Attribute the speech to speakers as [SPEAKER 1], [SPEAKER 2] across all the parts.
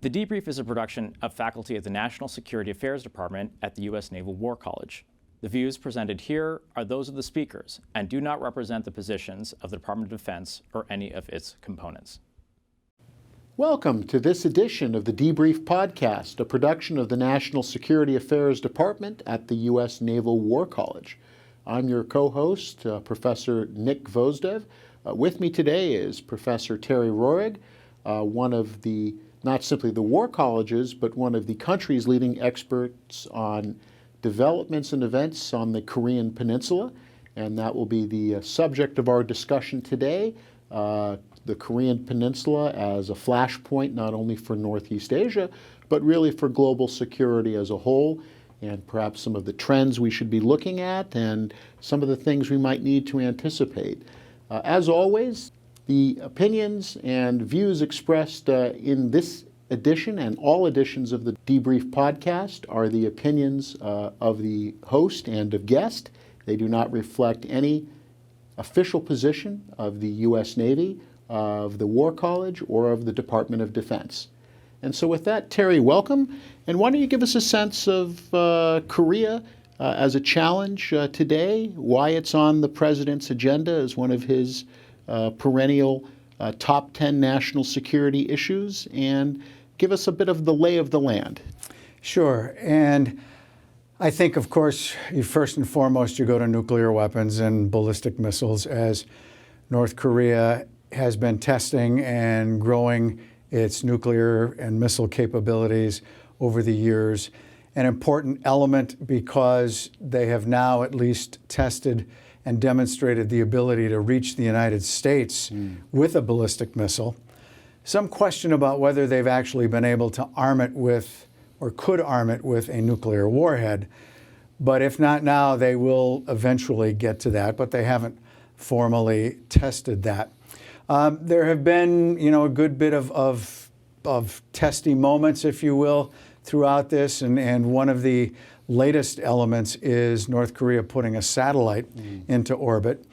[SPEAKER 1] The Debrief is a production of faculty at the National Security Affairs Department at the U.S. Naval War College. The views presented here are those of the speakers and do not represent the positions of the Department of Defense or any of its components.
[SPEAKER 2] Welcome to this edition of the Debrief podcast, a production of the National Security Affairs Department at the U.S. Naval War College. I'm your co-host, Professor Nick Gvozdev. With me today is Professor Terence Roehrig, one of the not simply the war colleges, but one of the country's leading experts on developments and events on the Korean Peninsula. And that will be the subject of our discussion today, the Korean Peninsula as a flashpoint not only for Northeast Asia, but really for global security as a whole, and perhaps some of the trends we should be looking at and some of the things we might need to anticipate. As always, the opinions and views expressed in this edition and all editions of the Debrief podcast are the opinions of the host and of guest. They do not reflect any official position of the U.S. Navy, of the War College, or of the Department of Defense. And so with that, Terry, welcome. And why don't you give us a sense of Korea as a challenge today, why it's on the president's agenda as one of his perennial top 10 national security issues, and give us a bit of the lay of the land.
[SPEAKER 3] Sure. And I think, of course, first and foremost, you go to nuclear weapons and ballistic missiles, as North Korea has been testing and growing its nuclear and missile capabilities over the years. An important element because they have now at least tested and demonstrated the ability to reach the United States with a ballistic missile. Some question about whether they've actually been able to arm it with, or could arm it with, a nuclear warhead. But if not now, they will eventually get to that, but they haven't formally tested that. There have been, a good bit of testy moments, if you will, throughout this, and one of the latest elements is North Korea putting a satellite into orbit,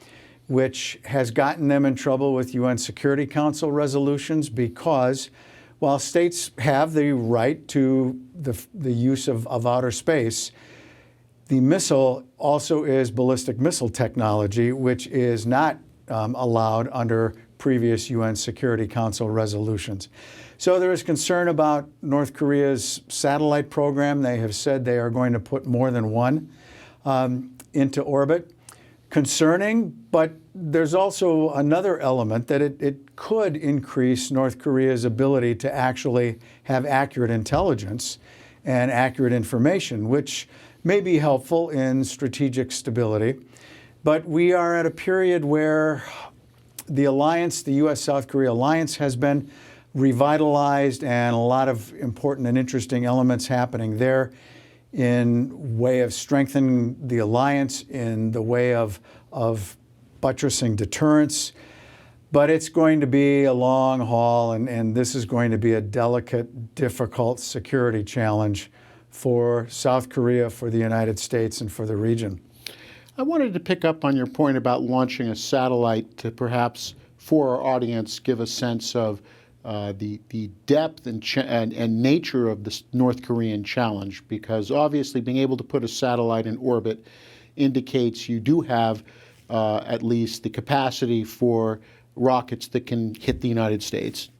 [SPEAKER 3] which has gotten them in trouble with UN Security Council resolutions because while states have the right to the use of outer space, the missile also is ballistic missile technology, which is not allowed under previous UN Security Council resolutions. So there is concern about North Korea's satellite program. They have said they are going to put more than one into orbit. Concerning, but there's also another element that it could increase North Korea's ability to actually have accurate intelligence and accurate information, which may be helpful in strategic stability. But we are at a period where the alliance, the U.S.-South Korea alliance, has been revitalized, and a lot of important and interesting elements happening there in way of strengthening the alliance, in the way of buttressing deterrence. But it's going to be a long haul, and this is going to be a delicate, difficult security challenge for South Korea, for the United States, and for the region.
[SPEAKER 2] I wanted to pick up on your point about launching a satellite to perhaps, for our audience, give a sense of the depth and nature of the North Korean challenge, because obviously being able to put a satellite in orbit indicates you do have at least the capacity for rockets that can hit the United States.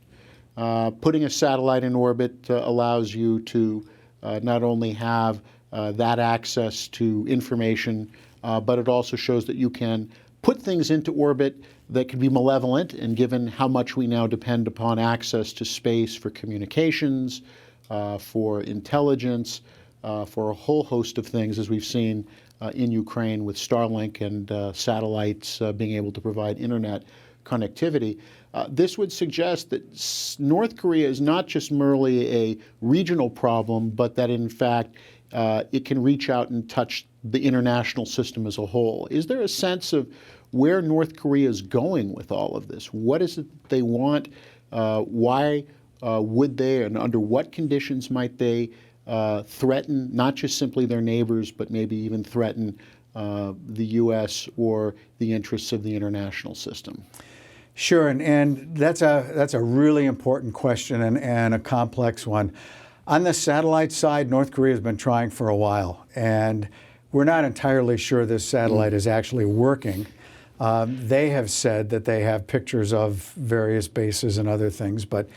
[SPEAKER 2] Putting a satellite in orbit allows you to not only have that access to information, but it also shows that you can put things into orbit that can be malevolent, and given how much we now depend upon access to space for communications, for intelligence, for a whole host of things, as we've seen in Ukraine with Starlink and satellites being able to provide internet connectivity. This would suggest that North Korea is not just merely a regional problem, but that in fact it can reach out and touch the international system as a whole. Is there a sense of where North Korea is going with all of this? What is it they want? Why would they, and under what conditions might they threaten not just simply their neighbors, but maybe even threaten the U.S. or the interests of the international system?
[SPEAKER 3] Sure, and that's a really important question and a complex one. On the satellite side, North Korea has been trying for a while, and we're not entirely sure this satellite is actually working. They have said that they have pictures of various bases and other things, but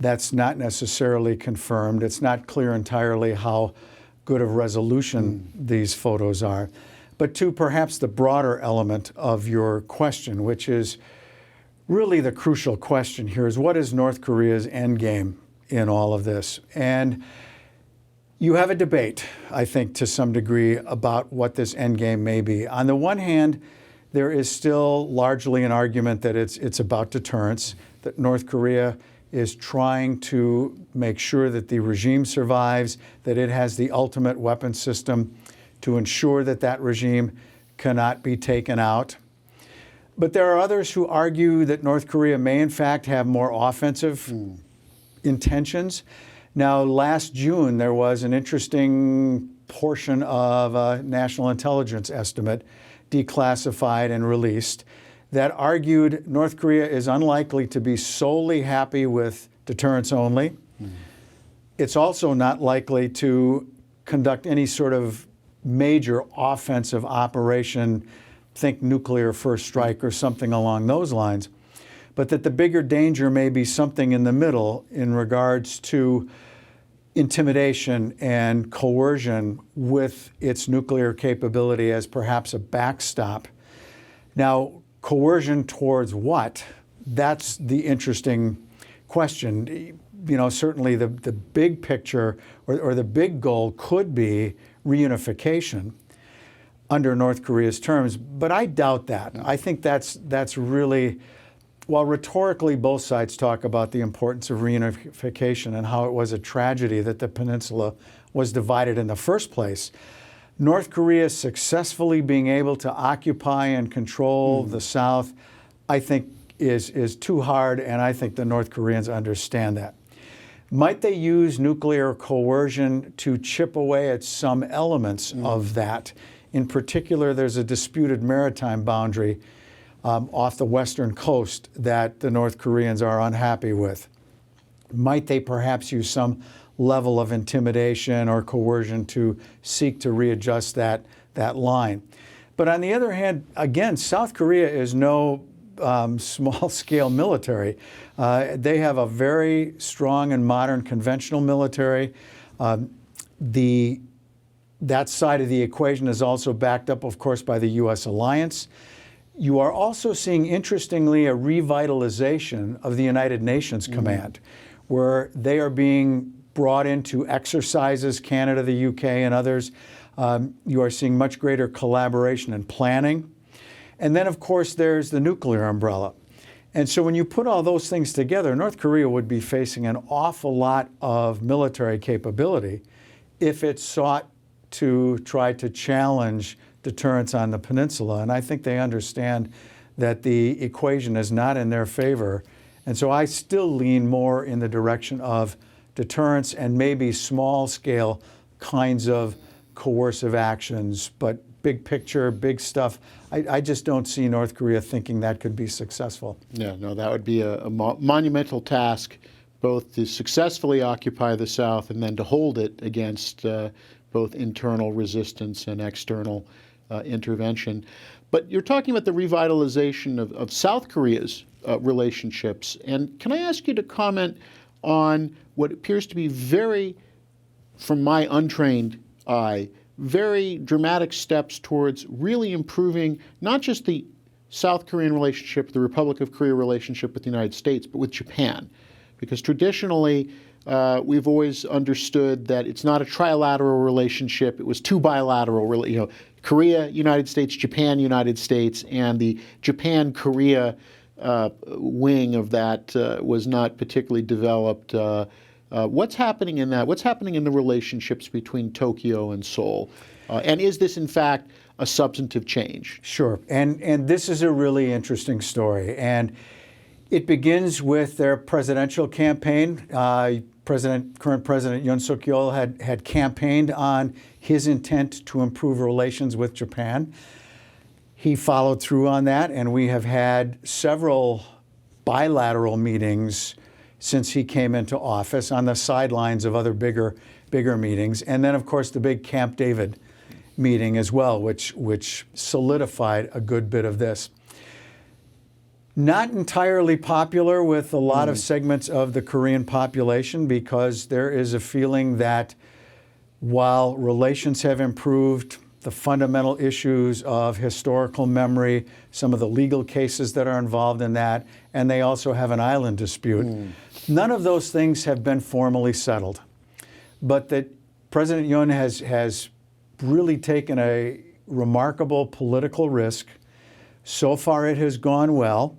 [SPEAKER 3] that's not necessarily confirmed. It's not clear entirely how good of resolution these photos are. But to perhaps the broader element of your question, which is really the crucial question here, is what is North Korea's end game in all of this? And you have a debate, I think, to some degree about what this end game may be. On the one hand, there is still largely an argument that it's about deterrence, that North Korea is trying to make sure that the regime survives, that it has the ultimate weapon system to ensure that that regime cannot be taken out. But there are others who argue that North Korea may in fact have more offensive intentions. Now, last June, there was an interesting portion of a national intelligence estimate declassified and released that argued North Korea is unlikely to be solely happy with deterrence only. It's also not likely to conduct any sort of major offensive operation, think nuclear first strike or something along those lines, but that the bigger danger may be something in the middle in regards to intimidation and coercion with its nuclear capability as perhaps a backstop. Now, coercion towards what? That's the interesting question. You know, certainly the big picture or the big goal could be reunification under North Korea's terms, but I doubt that. I think that's really, while rhetorically both sides talk about the importance of reunification and how it was a tragedy that the peninsula was divided in the first place, North Korea successfully being able to occupy and control the South, I think is too hard, and I think the North Koreans understand that. Might they use nuclear coercion to chip away at some elements of that? In particular, there's a disputed maritime boundary off the western coast that the North Koreans are unhappy with. Might they perhaps use some level of intimidation or coercion to seek to readjust that line? But on the other hand, again, South Korea is no small-scale military. They have a very strong and modern conventional military. That side of the equation is also backed up, of course, by the U.S. alliance. You are also seeing, interestingly, a revitalization of the United Nations Command, where they are being brought into exercises, Canada, the UK, and others. You are seeing much greater collaboration and planning. And then, of course, there's the nuclear umbrella. And so when you put all those things together, North Korea would be facing an awful lot of military capability if it sought to try to challenge deterrence on the peninsula. And I think they understand that the equation is not in their favor. And so I still lean more in the direction of deterrence and maybe small-scale kinds of coercive actions, but big picture, big stuff, I just don't see North Korea thinking that could be successful.
[SPEAKER 2] Yeah, no, that would be a monumental task, both to successfully occupy the South and then to hold it against both internal resistance and external intervention. But you're talking about the revitalization of South Korea's relationships. And can I ask you to comment on what appears to be very, from my untrained eye, very dramatic steps towards really improving not just the South Korean relationship, the Republic of Korea relationship with the United States, but with Japan? Because traditionally, we've always understood that it's not a trilateral relationship. It was two bilateral, Korea, United States, Japan, United States, and the Japan-Korea wing of that was not particularly developed. What's happening in that? What's happening in the relationships between Tokyo and Seoul? And is this, in fact, a substantive change?
[SPEAKER 3] Sure. And this is a really interesting story. And it begins with their presidential campaign. Current President Yoon Suk-yeol had campaigned on his intent to improve relations with Japan. He followed through on that, and we have had several bilateral meetings since he came into office on the sidelines of other bigger meetings. And then, of course, the big Camp David meeting as well, which solidified a good bit of this. Not entirely popular with a lot of segments of the Korean population, because there is a feeling that while relations have improved, the fundamental issues of historical memory, some of the legal cases that are involved in that, and they also have an island dispute. None of those things have been formally settled. But that President Yoon has really taken a remarkable political risk. So far it has gone well,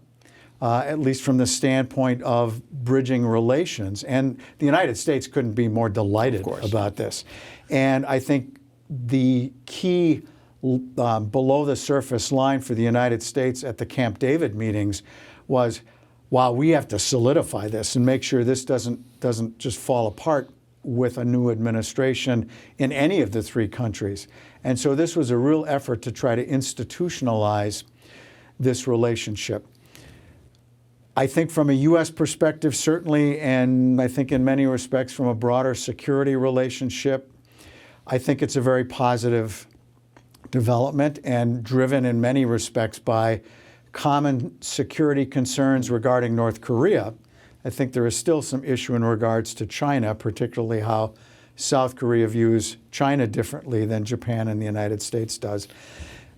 [SPEAKER 3] at least from the standpoint of bridging relations. And the United States couldn't be more delighted about this. And I think the key below the surface line for the United States at the Camp David meetings was, wow, we have to solidify this and make sure this doesn't just fall apart with a new administration in any of the three countries. And so this was a real effort to try to institutionalize this relationship. I think from a U.S. perspective, certainly, and I think in many respects from a broader security relationship, I think it's a very positive development and driven in many respects by common security concerns regarding North Korea. I think there is still some issue in regards to China, particularly how South Korea views China differently than Japan and the United States does.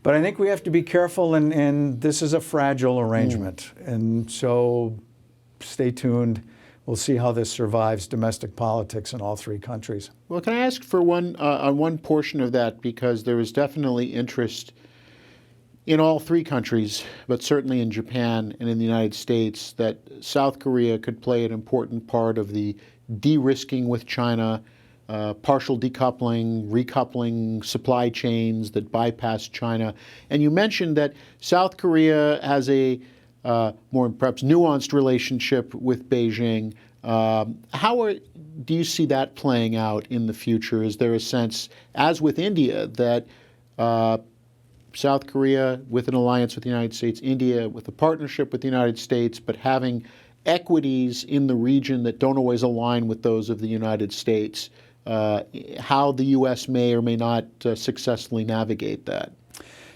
[SPEAKER 3] But I think we have to be careful, and this is a fragile arrangement. And so stay tuned. We'll see how this survives domestic politics in all three countries.
[SPEAKER 2] Well, can I ask for on one portion of that, because there is definitely interest in all three countries, but certainly in Japan and in the United States, that South Korea could play an important part of the de-risking with China, partial decoupling, recoupling supply chains that bypass China. And you mentioned that South Korea has a more perhaps nuanced relationship with Beijing. Do you see that playing out in the future? Is there a sense, as with India, that South Korea with an alliance with the United States, India with a partnership with the United States, but having equities in the region that don't always align with those of the United States, how the U.S. may or may not successfully navigate that?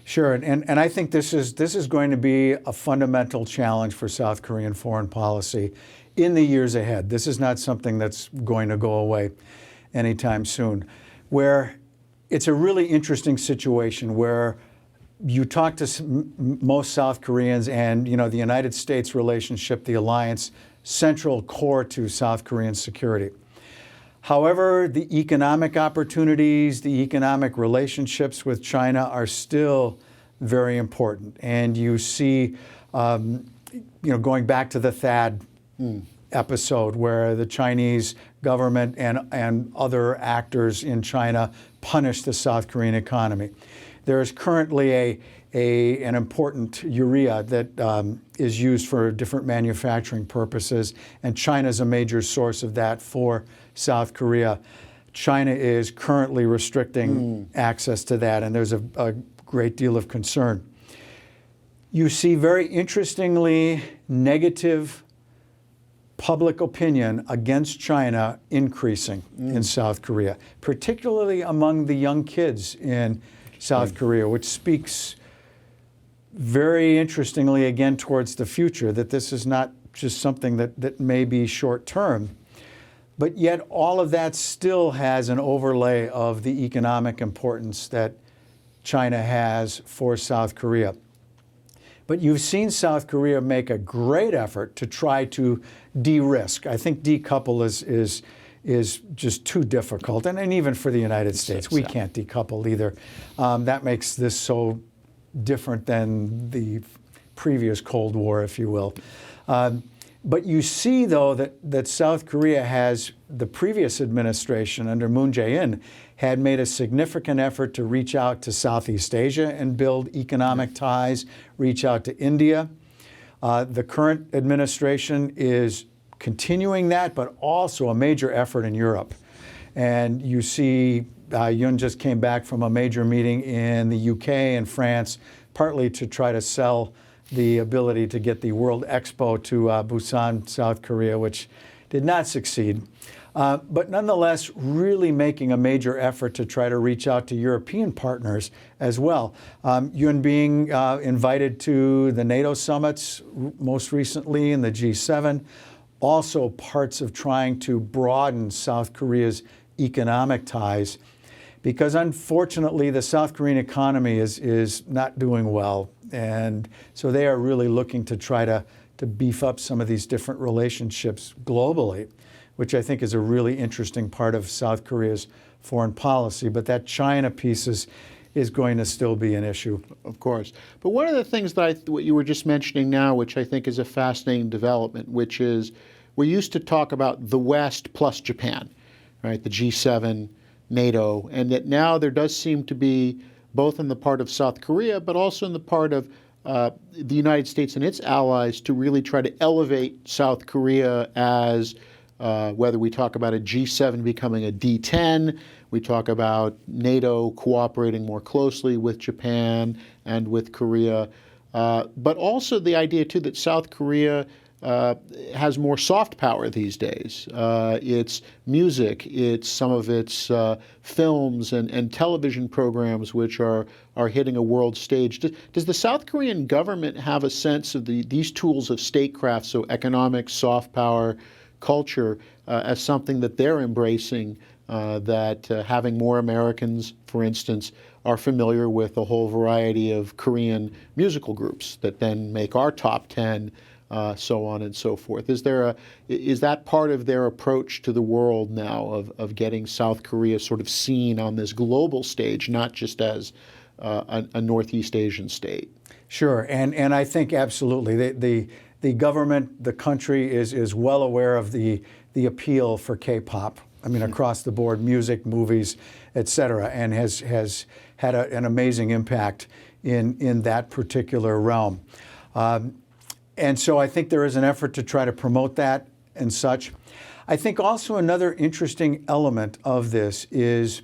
[SPEAKER 3] Sure, and I think this is going to be a fundamental challenge for South Korean foreign policy in the years ahead. This is not something that's going to go away anytime soon. Where it's a really interesting situation where you talk to most South Koreans, and the United States relationship, the alliance, central core to South Korean security. However, the economic opportunities, the economic relationships with China are still very important. And you see, going back to the THAAD episode, where the Chinese government and other actors in China punish the South Korean economy. There is currently an important urea that is used for different manufacturing purposes, and China is a major source of that for South Korea. China is currently restricting access to that, and there's a great deal of concern. You see, very interestingly, negative public opinion against China increasing in South Korea, particularly among the young kids in South Korea, which speaks very interestingly again towards the future, that this is not just something that may be short term, but yet all of that still has an overlay of the economic importance that China has for South Korea. But you've seen South Korea make a great effort to try to de-risk. I think decouple is just too difficult, and even for the United States, we can't decouple either. That makes this so different than the previous Cold War, if you will. But you see, though, that South Korea has, the previous administration under Moon Jae-in had made a significant effort to reach out to Southeast Asia and build economic ties, reach out to India. The current administration is continuing that, but also a major effort in Europe. And you see, Yoon just came back from a major meeting in the UK and France, partly to try to sell the ability to get the World Expo to Busan, South Korea, which did not succeed. But nonetheless, really making a major effort to try to reach out to European partners as well. Yun being invited to the NATO summits most recently and the G7, also parts of trying to broaden South Korea's economic ties, because unfortunately the South Korean economy is not doing well. And so they are really looking to try to beef up some of these different relationships globally, which I think is a really interesting part of South Korea's foreign policy. But that China piece is going to still be an issue.
[SPEAKER 2] Of course. But one of the things that what you were just mentioning now, which I think is a fascinating development, which is we used to talk about the West plus Japan, right? The G7, NATO, and that now there does seem to be, both on the part of South Korea, but also in the part of the United States and its allies, to really try to elevate South Korea as, whether we talk about a G7 becoming a D10, we talk about NATO cooperating more closely with Japan and with Korea, but also the idea, too, that South Korea has more soft power these days. It's music, it's some of its films and television programs which are hitting a world stage. Does the South Korean government have a sense of these tools of statecraft, so economic, soft power, culture, as something that they're embracing, that having more Americans, for instance, are familiar with a whole variety of Korean musical groups that then make our top 10, so on and so forth? Is that part of their approach to the world now of getting South Korea sort of seen on this global stage, not just as a Northeast Asian state?
[SPEAKER 3] Sure, and I think absolutely the government, the country is well aware of the appeal for K-pop. I mean, across the board, music, movies, et cetera, and has had an amazing impact in that particular realm. And so I think there is an effort to try to promote that and such. I think also another interesting element of this is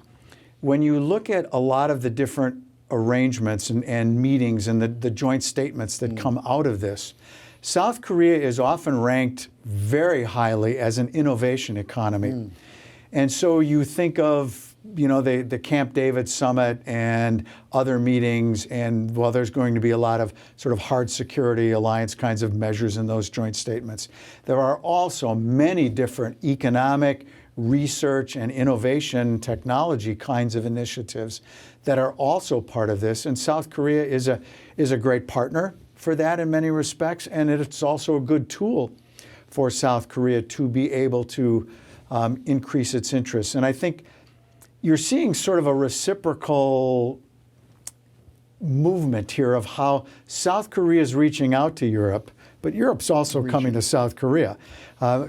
[SPEAKER 3] when you look at a lot of the different arrangements and meetings and the joint statements that come out of this, South Korea is often ranked very highly as an innovation economy. And so you think of, the Camp David summit and other meetings, and while there's going to be a lot of sort of hard security alliance kinds of measures in those joint statements, there are also many different economic, research, and innovation technology kinds of initiatives that are also part of this. And South Korea is a great partner for that in many respects, and it's also a good tool for South Korea to be able to increase its interests. And I think you're seeing sort of a reciprocal movement here of how South Korea is reaching out to Europe, but Europe's also coming to South Korea.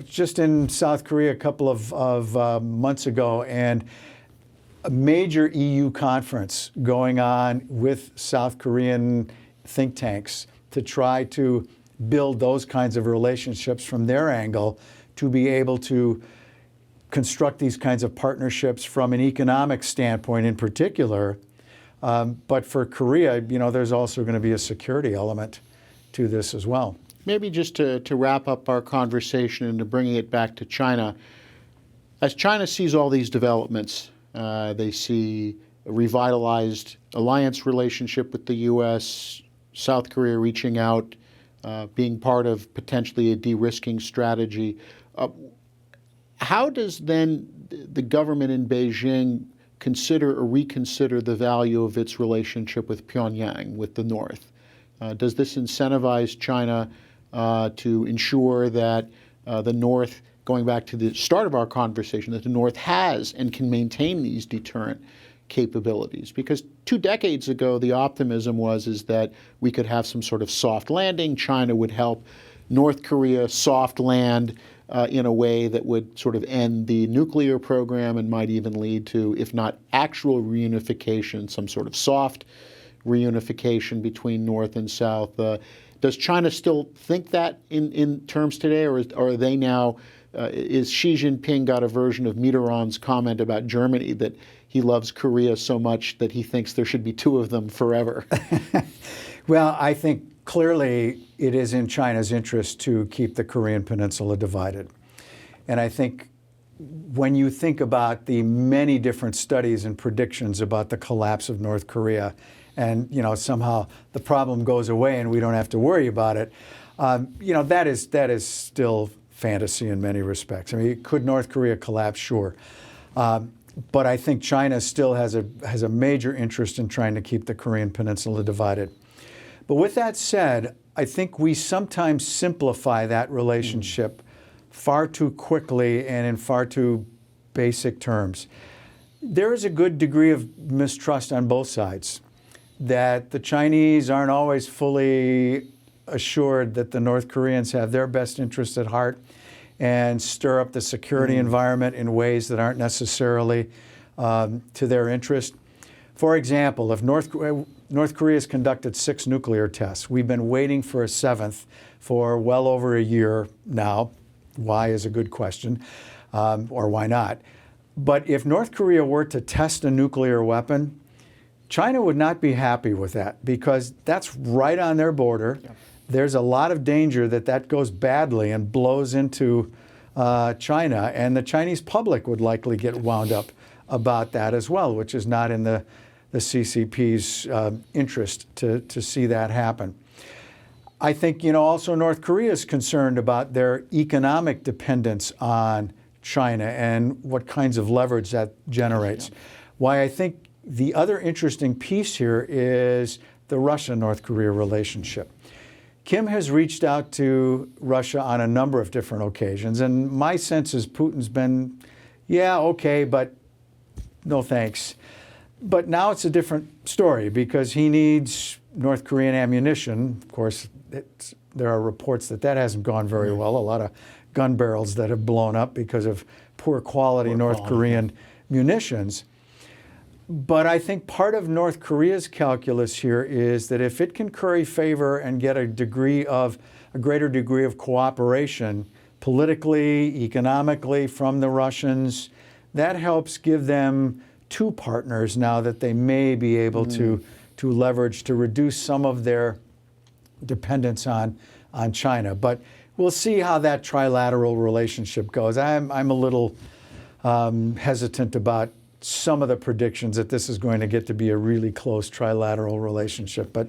[SPEAKER 3] Just in South Korea a couple of months ago, and a major EU conference going on with South Korean think tanks to try to build those kinds of relationships from their angle to be able to construct these kinds of partnerships from an economic standpoint in particular. But for Korea, there's also going to be a security element to this as well.
[SPEAKER 2] Maybe just to wrap up our conversation and to bringing it back to China, as China sees all these developments, they see a revitalized alliance relationship with the U.S., South Korea reaching out, being part of potentially a de-risking strategy. How does then the government in Beijing consider or reconsider the value of its relationship with Pyongyang, with the North? Does this incentivize China to ensure that the North, going back to the start of our conversation, that the North has and can maintain these deterrent capabilities? Because 2 decades ago, the optimism is that we could have some sort of soft landing. China would help North Korea soft land in a way that would sort of end the nuclear program and might even lead to, if not actual reunification, some sort of soft reunification between North and South. Does China still think that in terms today, or are they now, is Xi Jinping got a version of Mitterrand's comment about Germany that he loves Korea so much that he thinks there should be 2 of them forever?
[SPEAKER 3] Well, I think clearly it is in China's interest to keep the Korean Peninsula divided. And I think when you think about the many different studies and predictions about the collapse of North Korea, and somehow the problem goes away and we don't have to worry about it, that is still fantasy in many respects. I mean, could North Korea collapse? Sure. But I think China still has a major interest in trying to keep the Korean Peninsula divided. But with that said, I think we sometimes simplify that relationship far too quickly and in far too basic terms. There is a good degree of mistrust on both sides, that the Chinese aren't always fully assured that the North Koreans have their best interests at heart and stir up the security environment in ways that aren't necessarily to their interest. For example, if North Korea has conducted 6 nuclear tests, we've been waiting for a 7th for well over a year now. Why is a good question, or why not? But if North Korea were to test a nuclear weapon, China would not be happy with that, because that's right on their border. Yeah. There's a lot of danger that goes badly and blows into China, and the Chinese public would likely get wound up about that as well, which is not in the CCP's interest to see that happen. I think, also North Korea is concerned about their economic dependence on China and what kinds of leverage that generates. Yeah. Why I think the other interesting piece here is the Russia-North Korea relationship. Kim has reached out to Russia on a number of different occasions, and my sense is Putin's been, yeah, okay, but no thanks. But now it's a different story because he needs North Korean ammunition. Of course, there are reports that hasn't gone very well. A lot of gun barrels that have blown up because of poor quality North Korean munitions. But I think part of North Korea's calculus here is that if it can curry favor and get a greater degree of cooperation politically, economically from the Russians, that helps give them 2 partners now that they may be able to leverage to reduce some of their dependence on China. But we'll see how that trilateral relationship goes. I'm a little hesitant about some of the predictions that this is going to get to be a really close trilateral relationship, but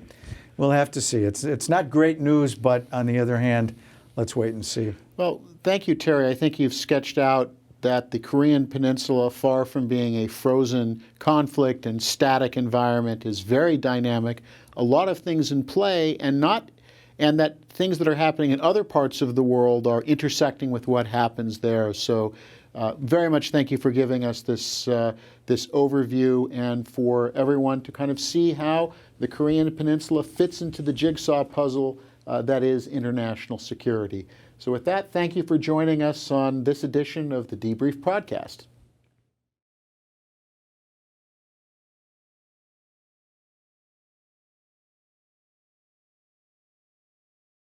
[SPEAKER 3] we'll have to see. It's not great news, but on the other hand, let's wait and see.
[SPEAKER 2] Well, thank you, Terry. I think you've sketched out that the Korean Peninsula, far from being a frozen conflict and static environment, is very dynamic. A lot of things in play, and that things that are happening in other parts of the world are intersecting with what happens there. So very much thank you for giving us this overview, and for everyone to kind of see how the Korean Peninsula fits into the jigsaw puzzle that is international security. So with that, thank you for joining us on this edition of the Debrief podcast.